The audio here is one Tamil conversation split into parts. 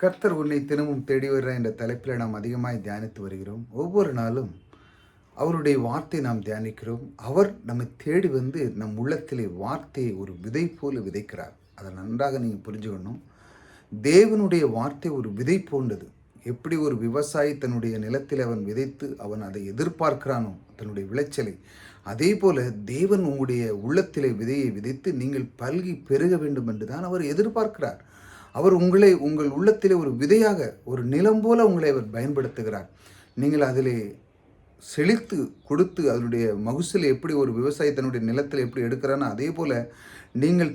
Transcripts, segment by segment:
கர்த்தர் உன்னை தினமும் தேடி வருகிற என்ற தலைப்பில் நாம் அதிகமாய் தியானித்து வருகிறோம். ஒவ்வொரு நாளும் அவருடைய வார்த்தை நாம் தியானிக்கிறோம். அவர் நம்மை தேடி வந்து நம் உள்ளத்திலே வார்த்தையை ஒரு விதை போல விதைக்கிறார். அதை நன்றாக நீங்கள் புரிஞ்சுக்கணும். தேவனுடைய வார்த்தை ஒரு விதை போன்றது. எப்படி ஒரு விவசாயி தன்னுடைய நிலத்தில் அவன் விதைத்து அவன் அதை எதிர்பார்க்கிறானோ தன்னுடைய விளைச்சலை, அதே போல தேவன் உங்களுடைய உள்ளத்திலே விதையை விதைத்து நீங்கள் பல்கி பெருக வேண்டும் என்று தான் அவர் எதிர்பார்க்கிறார். அவர் உங்கள் உள்ளத்திலே ஒரு விதையாக, ஒரு நிலம் போல உங்களை அவர் பயன்படுத்துகிறார். நீங்கள் அதிலே செழித்து கொடுத்து அதனுடைய மகசூலை எப்படி ஒரு விவசாயி தன்னுடைய நிலத்தில் எப்படி எடுக்கிறானோ அதே போல் நீங்கள்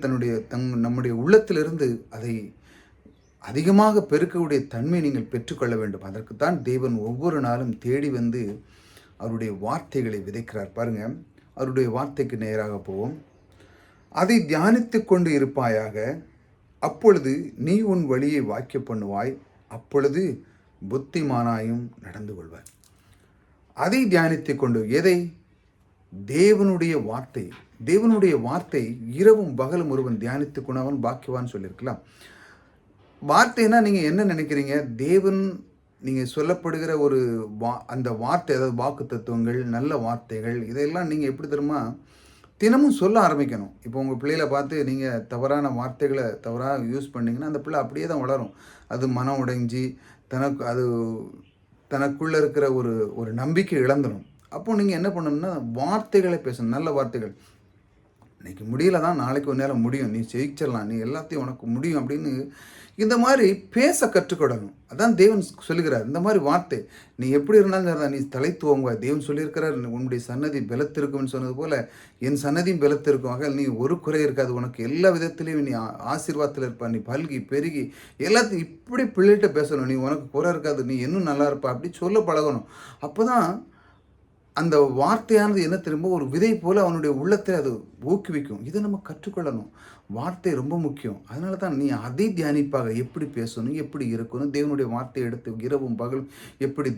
நம்முடைய உள்ளத்திலிருந்து அதை அதிகமாக பெருக்கக்கூடிய தன்மை நீங்கள் பெற்றுக்கொள்ள வேண்டும். அதற்குத்தான் தேவன் ஒவ்வொரு நாளும் தேடி வந்து அவருடைய வார்த்தைகளை விதைக்கிறார். பாருங்க, அவருடைய வார்த்தைக்கு நேராக போவோம். அதை தியானித்து கொண்டு இருப்பாயாக, அப்பொழுது நீ உன் வழியை வாக்கிய பண்ணுவாய், அப்பொழுது புத்திமானாயும் நடந்து கொள்வாய். அதை தியானித்து கொண்டு, எதை? தேவனுடைய வார்த்தை. தேவனுடைய வார்த்தை இரவும் பகலும் ஒருவன் தியானித்து கொண்டவன் பாக்கியவான் சொல்லியிருக்கலாம். வார்த்தைனா நீங்கள் என்ன நினைக்கிறீங்க? தேவன் நீங்கள் சொல்லப்படுகிற ஒரு அந்த வார்த்தை, அதாவது வாக்கு தத்துவங்கள், நல்ல வார்த்தைகள், இதெல்லாம் நீங்கள் எப்படி தெரியுமா தினமும் சொல்ல ஆரம்பிக்கணும். இப்போ உங்கள் பிள்ளைகளை பார்த்து நீங்கள் தவறான வார்த்தைகளை தவறாக யூஸ் பண்ணிங்கன்னா அந்த பிள்ளை அப்படியே தான் வளரும். அது மனம் உடைஞ்சி தனக்குள்ளே இருக்கிற ஒரு நம்பிக்கை இழந்துடும். அப்போ நீங்கள் என்ன பண்ணணும்னா வார்த்தைகளை பேசணும், நல்ல வார்த்தைகள். இன்றைக்கி முடியல தான், நாளைக்கு ஒரு நேரம் முடியும், நீ ஜெயிச்சிடலாம், நீ எல்லாத்தையும் உனக்கு முடியும் அப்படின்னு இந்த மாதிரி பேச கற்றுக்கொள்ளணும். அதான் தேவன் சொல்லுகிறார். இந்த மாதிரி வார்த்தை நீ எப்படி இருந்தாலும் நீ தலைத்துவங்க. தேவன் சொல்லியிருக்கிறார், உன்னுடைய சன்னதி பலத்திருக்கும்னு சொன்னது போல் என் சன்னதியும் பலத்திருக்கும். ஆக நீ ஒரு குறை இருக்காது, உனக்கு எல்லா விதத்துலேயும் நீ ஆசீர்வாதத்தில் இருப்பா, நீ பல்கி பெருகி எல்லாத்தையும் இப்படி பிள்ளைகிட்ட பேசணும். நீ உனக்கு குறை இருக்காது, நீ இன்னும் நல்லா இருப்பா, அப்படி சொல்ல பழகணும். அப்போ தான் அந்த வார்த்தையானது என்ன திரும்ப ஒரு விதை போல் அவனுடைய உள்ளத்தை அது ஊக்குவிக்கும். இதை நம்ம கற்றுக்கொள்ளணும். வார்த்தை ரொம்ப முக்கியம். அதனால தான் நீ அதை தியானிப்பாக, எப்படி பேசணும், எப்படி இருக்கணும், தேவனுடைய வார்த்தையை எடுத்து இரவும் பகல் எப்படி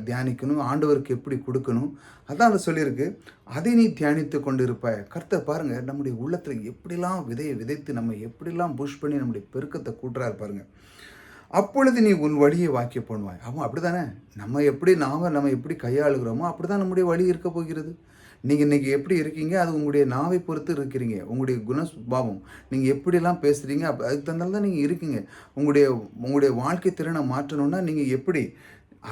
தியானிக்கணும், ஆண்டவருக்கு எப்படி கொடுக்கணும், அதான் அதை சொல்லியிருக்கு. அதை நீ தியானித்து கொண்டு இருப்பாய். கர்த்தர் பாருங்கள், நம்முடைய உள்ளத்தில் எப்படிலாம் விதையை விதைத்து நம்ம எப்படிலாம் புஷ் பண்ணி நம்முடைய பெருக்கத்தை கூட்டுறாரு பாருங்கள். அப்பொழுது நீ உன் வழியை வாக்கிய பண்ணுவாய். ஆமாம், அப்படி தானே நம்ம எப்படி கையாளுகிறோமோ அப்படி தான் நம்முடைய வழி இருக்க போகிறது. நீங்கள் இன்றைக்கி எப்படி இருக்கீங்க, அது உங்களுடைய நாவை பொறுத்து இருக்கிறீங்க. உங்களுடைய குணஸ்பாவம், நீங்கள் எப்படிலாம் பேசுகிறீங்க, அதுக்கு தந்தால்தான் தான் நீங்கள் இருக்கீங்க. உங்களுடைய வாழ்க்கை திறனை மாற்றணும்னா நீங்கள் எப்படி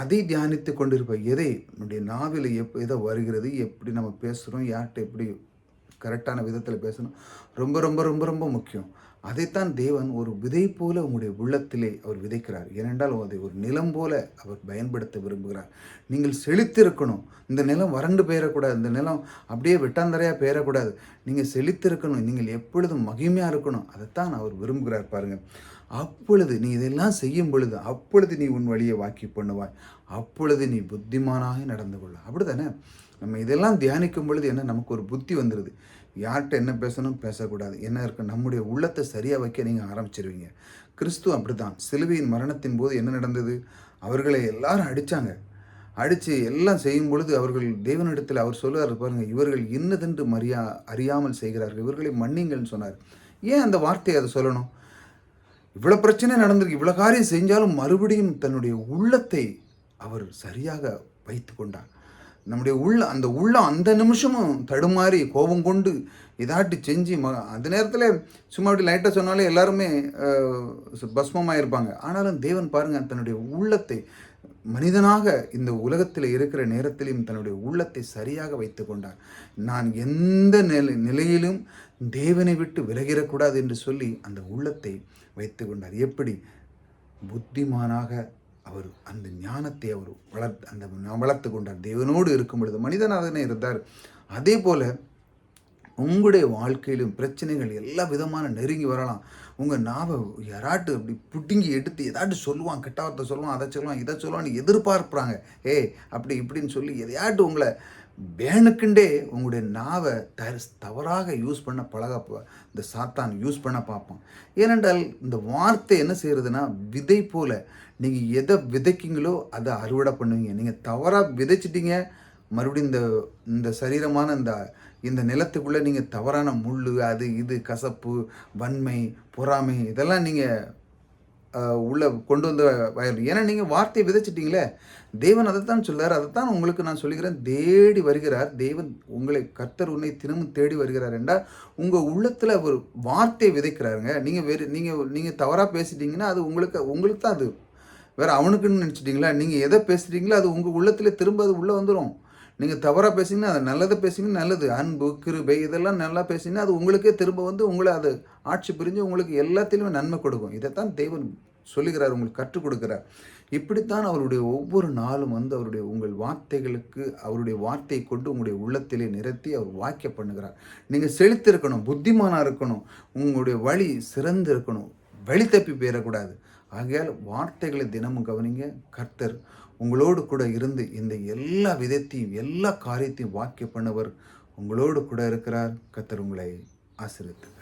அதை தியானித்து கொண்டு இருப்ப. எதை நம்முடைய நாவில் எதை வருகிறது, எப்படி நம்ம பேசுகிறோம், யார்கிட்ட எப்படி கரெக்டான விதத்தில் பேசணும், ரொம்ப ரொம்ப ரொம்ப ரொம்ப முக்கியம். அதைத்தான் தேவன் ஒரு விதை போல உங்களுடைய உள்ளத்திலே அவர் விதைக்கிறார். ஏனென்றால் அதை ஒரு நிலம் போல அவர் பயன்படுத்த விரும்புகிறார். நீங்கள் செழித்திருக்கணும். இந்த நிலம் வறண்டு பெயரக்கூடாது, இந்த நிலம் அப்படியே வெட்டாந்தரையாக பெயரக்கூடாது. நீங்கள் செழித்திருக்கணும், நீங்கள் எப்பொழுதும் மகிமையாக இருக்கணும். அதைத்தான் அவர் விரும்புகிறார் பாருங்கள். அப்பொழுது நீ இதெல்லாம் செய்யும் பொழுது, அப்பொழுது நீ உன் வழியை வாக்கி பண்ணுவாய், அப்பொழுது நீ புத்திமானாக நடந்து கொள்ள. அப்படி தானே நம்ம இதெல்லாம் தியானிக்கும் பொழுது என்ன, நமக்கு ஒரு புத்தி வந்துடுது. யார்கிட்ட என்ன பேசணும், பேசக்கூடாது, என்ன இருக்கு, நம்முடைய உள்ளத்தை சரியாக வைக்க நீங்கள் ஆரம்பிச்சிருவீங்க. கிறிஸ்து அப்படி தான். சிலுவையின் மரணத்தின் போது என்ன நடந்தது? அவர்களை எல்லாரும் அடித்து எல்லாம் செய்யும் பொழுது அவர்கள் தேவனிடத்தில் அவர் சொல்லுவார் பாருங்கள், இவர்கள் இன்னதென்று அறியாமல் செய்கிறார்கள், இவர்களை மன்னிங்கள்னு சொன்னார். ஏன் அந்த வார்த்தையை அதை சொல்லணும்? இவ்வளோ பிரச்சனை நடந்திருக்கு, இவ்வளோ காரியம் செஞ்சாலும் மறுபடியும் தன்னுடைய உள்ளத்தை அவர் சரியாக வைத்து கொண்டார். நம்முடைய அந்த உள்ளம் அந்த நிமிஷமும் தடுமாறி கோபம் கொண்டு இதாட்டி செஞ்சு அந்த நேரத்தில் சும்மா அப்படி லைட்டாக சொன்னாலே எல்லாருமே பஸ்மமாக இருப்பாங்க. ஆனாலும் தேவன் பாருங்கள், தன்னுடைய உள்ளத்தை மனிதனாக இந்த உலகத்தில் இருக்கிற நேரத்திலையும் தன்னுடைய உள்ளத்தை சரியாக வைத்து கொண்டார். நான் எந்த நிலையிலும் தேவனை விட்டு விலகிடக்கூடாது என்று சொல்லி அந்த உள்ளத்தை வைத்து கொண்டார். எப்படி? புத்திமானாக அவர் அந்த ஞானத்தை அவர் வளர்த்து கொண்டார். தேவனோடு இருக்கும் பொழுது மனிதனாகவே இருந்தார். அதே போல் உங்களுடைய வாழ்க்கையிலும் பிரச்சனைகள் எல்லா விதமான நெருங்கி வரலாம். உங்கள் நாவை யாராட்டு அப்படி புட்டிங்கி எடுத்து ஏதாட்டு சொல்லுவான், கெட்டவார்த்தை சொல்லுவான், அதை சொல்லுவான், இதை சொல்லுவான்னு எதிர்பார்ப்புறாங்க. அப்படி இப்படின்னு சொல்லி எதையாட்டு உங்களை வேணுக்குண்டே உங்களுடைய நாவை தவறாக யூஸ் பண்ண இந்த சாத்தான் யூஸ் பண்ண பார்ப்பான். ஏனென்றால் இந்த வார்த்தை என்ன செய்கிறதுனா விதை போல், நீங்கள் எதை விதைக்கிங்களோ அதை அறுவடை பண்ணுவீங்க. நீங்கள் தவறாக விதைச்சிட்டிங்க, மறுபடியும் இந்த சரீரமான இந்த நிலத்துக்குள்ளே நீங்கள் தவறான முள், அது இது, கசப்பு, வன்மை, பொறாமை, இதெல்லாம் நீங்கள் உள்ள கொண்டு வந்து வயல். ஏன்னா நீங்கள் வார்த்தையை விதைச்சிட்டீங்களே. தேவன் அதைத்தான் சொல்றார். அதைத்தான் உங்களுக்கு நான் சொல்லுகிறேன். தேடி வருகிறார் தேவன். கர்த்தர் உன்னை தினமும் தேடி வருகிறார் என்றால் உங்கள் உள்ளத்தில் ஒரு வார்த்தையை விதைக்கிறாருங்க. நீங்கள் தவறாக பேசிட்டீங்கன்னா அது உங்களுக்கு தான் அது. வேற அவனுக்குன்னு நினச்சிட்டிங்களா? நீங்கள் எதை பேசுகிறீங்களோ அது உங்கள் உள்ளத்தில் திரும்ப அது உள்ளே வந்துடும். நீங்கள் தவறாக பேசிங்கன்னா அது நல்லதை பேசிங்கன்னா நல்லது. அன்பு, கிருபை இதெல்லாம் நல்லா பேசிங்கன்னா அது உங்களுக்கே திரும்ப வந்து உங்களை அது ஆட்சி புரிஞ்சு உங்களுக்கு எல்லாத்திலுமே நன்மை கொடுக்கும். இதைத்தான் தேவன் சொல்லுகிறார், உங்களுக்கு கற்றுக் கொடுக்கிறார். இப்படித்தான் அவருடைய ஒவ்வொரு நாளும் வந்து உங்கள் வார்த்தைகளுக்கு அவருடைய வார்த்தையை கொண்டு உங்களுடைய உள்ளத்திலே நிறுத்தி அவர் வாக்கிய பண்ணுகிறார். நீங்கள் செழித்திருக்கணும், புத்திமானாக இருக்கணும், உங்களுடைய வழி சிறந்து இருக்கணும், வழி தப்பி போயிடக்கூடாது. ஆகையால் வார்த்தைகளை தினமும் கவனிங்க. கர்த்தர் உங்களோடு கூட இருந்து இந்த எல்லா விதத்தையும் எல்லா காரியத்தையும் வாக்கிய பண்ணவர் உங்களோடு கூட இருக்கிறார். கர்த்தர் உங்களை ஆசீர்வதிப்பார்.